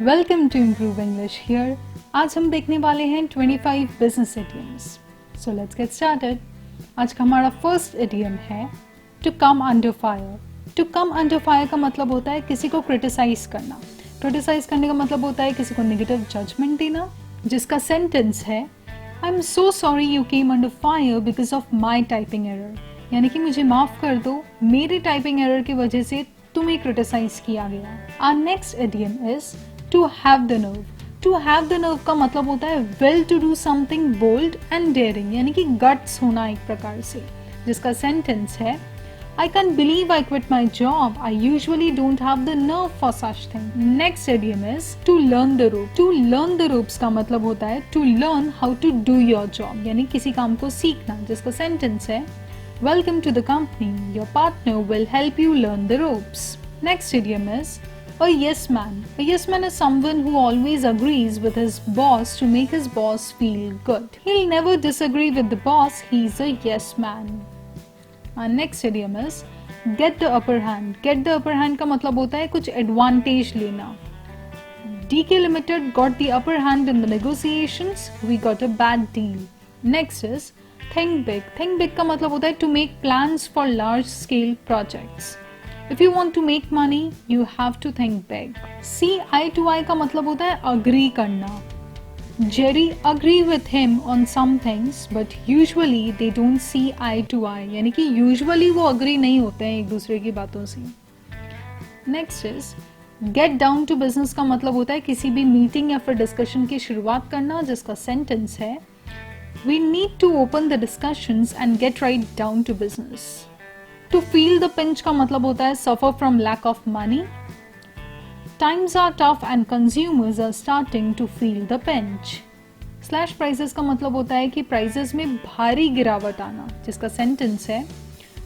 Welcome to improve English here. आज हम देखने वाले हैं 25 business idioms. So let's get started. आज का हमारा फर्स्ट इडियम है to come under fire. To come under fire का मतलब होता है किसी को क्रिटिसाइज करना। क्रिटिसाइज करने का मतलब होता है किसी को नेगेटिव जजमेंट देना, जिसका सेंटेंस है I am so sorry you came under fire because of my typing error. यानी कि मुझे माफ कर दो, मेरी टाइपिंग एरर की वजह से तुम्हें क्रिटिसाइज किया गया। Our next idiom is to have the nerve. To have the nerve का मतलब होता है will to do something bold and daring, यानी कि गट्स होना एक प्रकार से, जिसका सेंटेंस है I can't believe I quit my job. I usually don't have the nerve for such thing. Next idiom is to learn the rope. To learn the ropes का मतलब होता है to learn how to do your job, यानी किसी काम को सीखना, जिसका सेंटेंस है Welcome to the company. Your partner will help you learn the ropes. Next idiom is a yes man. A yes man is someone who always agrees with his boss to make his boss feel good. He'll never disagree with the boss. He's a yes man. Our next idiom is get the upper hand. Get the upper hand का मतलब होता है कुछ advantage लेना. DK Limited got the upper hand in the negotiations. We got a bad deal. Next is think big. Think big का मतलब होता है to make plans for large scale projects. If you want to make money, you have to think big. See eye to eye का मतलब होता है agree करना. Jerry agree with him on some things, but usually they don't see eye to eye. यानी कि usually वो agree नहीं होते हैं एक दूसरे की बातों से. Next is get down to business का मतलब होता है किसी भी मीटिंग या फिर डिस्कशन की शुरुआत करना, जिसका सेंटेंस है We need to open the discussions and get right down to business. To feel the pinch का मतलब होता है suffer from lack of money. Times are tough and consumers are starting to feel the pinch. Slash prices का मतलब होता है कि prices में भारी गिरावट आना, जिसका सेंटेंस है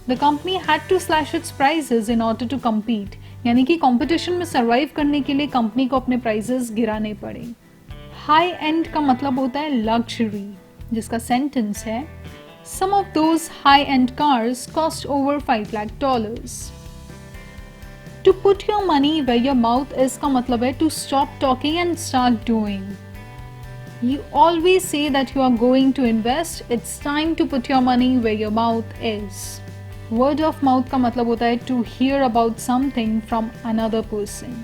The company had to slash its prices in order to compete. यानी कि कंपटीशन में सर्वाइव करने के लिए कंपनी को अपने प्राइसेस गिराने पड़े. हाई एंड का मतलब होता है लग्जरी, जिसका सेंटेंस है Some of those high-end cars cost over $5 lakh. To put your money where your mouth is का मतलब है to stop talking and start doing. You always say that you are going to invest. It's time to put your money where your mouth is. Word of mouth का मतलब होता है to hear about something from another person.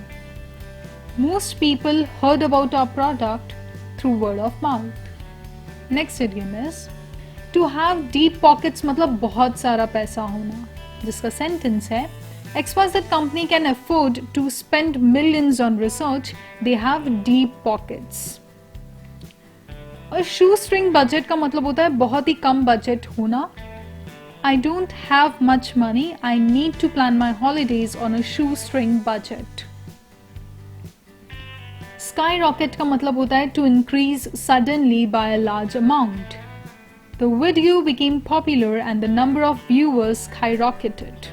Most people heard about our product through word of mouth. Next idiom is to have deep pockets मतलब बहुत सारा पैसा होना, जिसका सेंटेंस है XYZ company can afford to spend millions on research. They have deep pockets. और shoestring budget का मतलब होता है बहुत ही कम बजट होना. I don't have much money. I need to plan my holidays on a shoestring budget. Skyrocket का मतलब होता है to increase suddenly by a large amount. The video became popular and the number of viewers skyrocketed.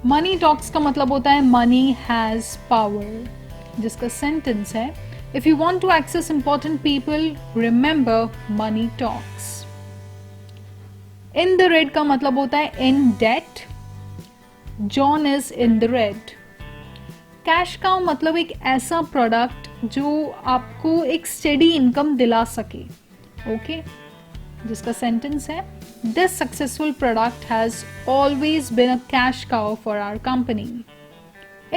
Money talks का मतलब होता है money has power, जिसका sentence है if you want to access important people remember money talks. In the red का मतलब होता है in debt. John is in the red. Cash cow मतलब एक ऐसा प्रोडक्ट जो आपको एक स्टेडी इनकम दिला सके. ओके, जिसका सेंटेंस है This successful product has always been a cash cow for our company.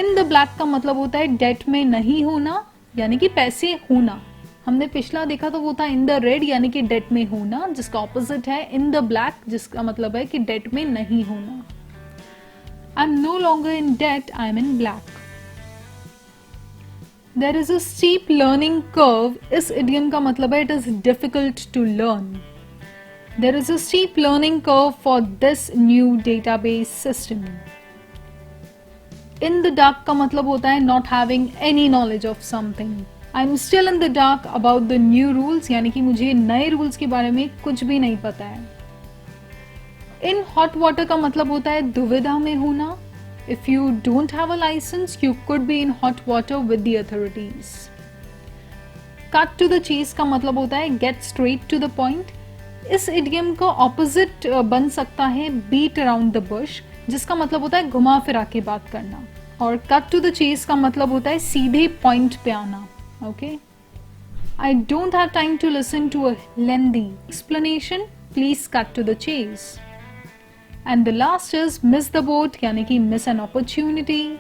In the black का मतलब होता है डेट में नहीं होना, यानी कि पैसे होना. हमने पिछला देखा तो वो था in the red, यानी कि डेट में होना, जिसका ऑपोजिट है in the black, जिसका मतलब है कि डेट में नहीं होना. I'm no longer in debt, I'm in black. There is a steep learning curve. इस idiom का मतलब है it is difficult to learn. There is a steep learning curve for this new database system. In the dark का मतलब होता है not having any knowledge of something. I'm still in the dark about the new rules, यानी कि मुझे नए rules के बारे में कुछ भी नहीं पता है. In hot water का मतलब होता है दुविधा में होना. If you don't have a license, you could be in hot water with the authorities. Cut to the chase का मतलब होता है get straight to the point. इस इडियम का ऑपोजिट बन सकता है बीट अराउंड द बुश, जिसका मतलब होता है घुमा फिरा के बात करना. और कट टू द चेस का मतलब होता है सीधे पॉइंट पे आना. Okay, I don't have time to listen to a lengthy explanation. Please cut to the chase. And the last is miss the boat, यानी कि miss an opportunity.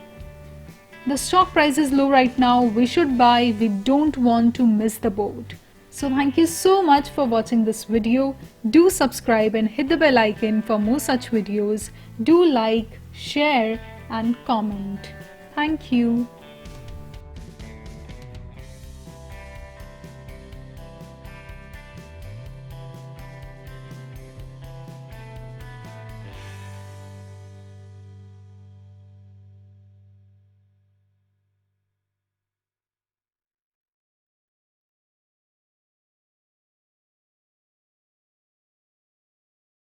The stock price is low right now. We should buy. We don't want to miss the boat. So thank you so much for watching this video. Do subscribe and hit the bell icon for more such videos. Do like, share and comment. Thank you.